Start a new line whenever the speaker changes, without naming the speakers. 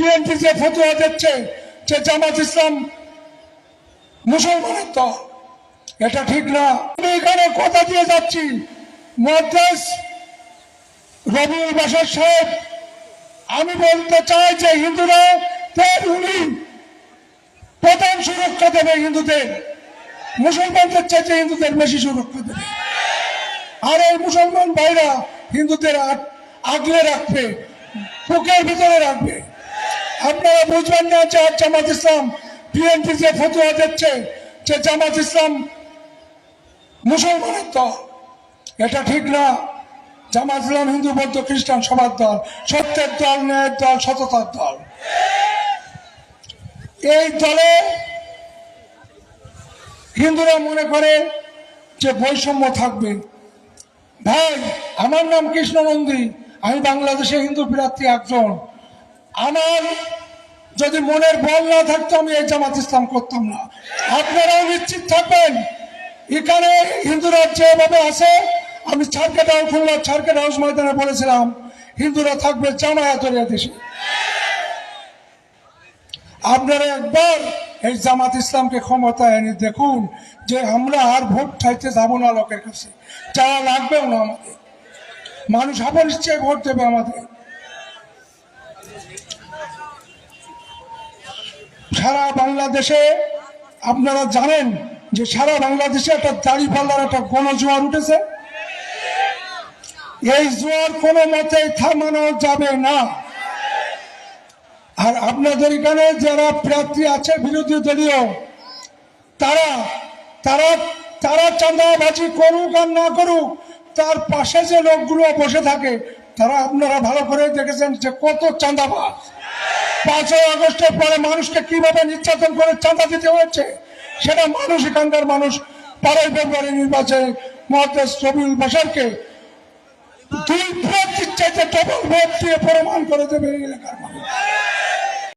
BNP যে ফতোয়া দিচ্ছে যে জামাত ইসলাম মুসলমানের দল, এটা ঠিক না। আমি এখানে কথা দিয়ে যাচ্ছি, মুহাদ্দিস রবিউল বাশার সাহেব, আমি বলতে চাই যে হিন্দুরা উনি প্রধান সুরক্ষা দেবে হিন্দুদের, মুসলমানদের চাইতে হিন্দুদের বেশি সুরক্ষা দেবে। আর এই মুসলমান ভাইরা হিন্দুদের আগলে রাখবে, বুকের ভিতরে রাখবে। আপনারা বুঝবেন না যে জামাত ইসলাম বিএনপি যে ফতোয়া দিচ্ছে যে জামাত ইসলাম মুসলমানের দল, এটা ঠিক না। জামাত ইসলাম হিন্দু বৌদ্ধ খ্রিস্টান সবার দল, সত্যের দল, ন্যায়ের দল, সততার দল। এই দলে হিন্দুরা মনে করে যে বৈষম্য থাকবে। ভাই, আমার নাম কৃষ্ণনন্দী, আমি বাংলাদেশে হিন্দু প্রার্থী একজন। আমার যদি মনের বল না থাকতো আমি এই জামাত ইসলাম করতাম না। আপনারাও নিশ্চিত থাকবেন, এখানে হিন্দুরা যেভাবে আছে, আমি সার্কেট হাউস খুলনা সার্কেট হাউস ময়দানে বলেছিলাম হিন্দুরা থাকবে জামায়াতের দেশে। আপনারা একবার এই জামাত ইসলামকে ক্ষমতায় এনে দেখুন যে আমরা আর ভোট চাইতে যাবো না লোকের কাছে, যারা লাগবেও না আমাদের। মানুষ আবার নিশ্চয়ই ভোট দেবে আমাদের। সারা বাংলাদেশে আপনারা জানেন যে সারা বাংলাদেশে একটা দাড়িপাল্লার একটা গণজোয়ার উঠেছে। এই জোয়ার কোনো মতেই থামানো যাবে না। আর আপনাদের এখানে যারা প্রার্থী আছে বিরোধী দলীয়, তারা তারা তারা চাঁদাবাজি করুক আর না করুক, তার পাশে যে লোকগুলো বসে থাকে তারা আপনারা ভালো করে দেখেছেন যে কত চাঁদাবাজ। 5ই আগস্টের পরে মানুষকে কিভাবে নির্যাতন করে চাঁদা দিতে হয়েছে সেটা মানুষ, এখানকার মানুষ 12 ফেব্রুয়ারি নির্বাচনে মুহাদ্দিস রবিউল বাশারকে 2 প্রার্থীর চাইতে ডবল ভোট দিয়ে প্রমাণ করে দেবে এই এলাকার।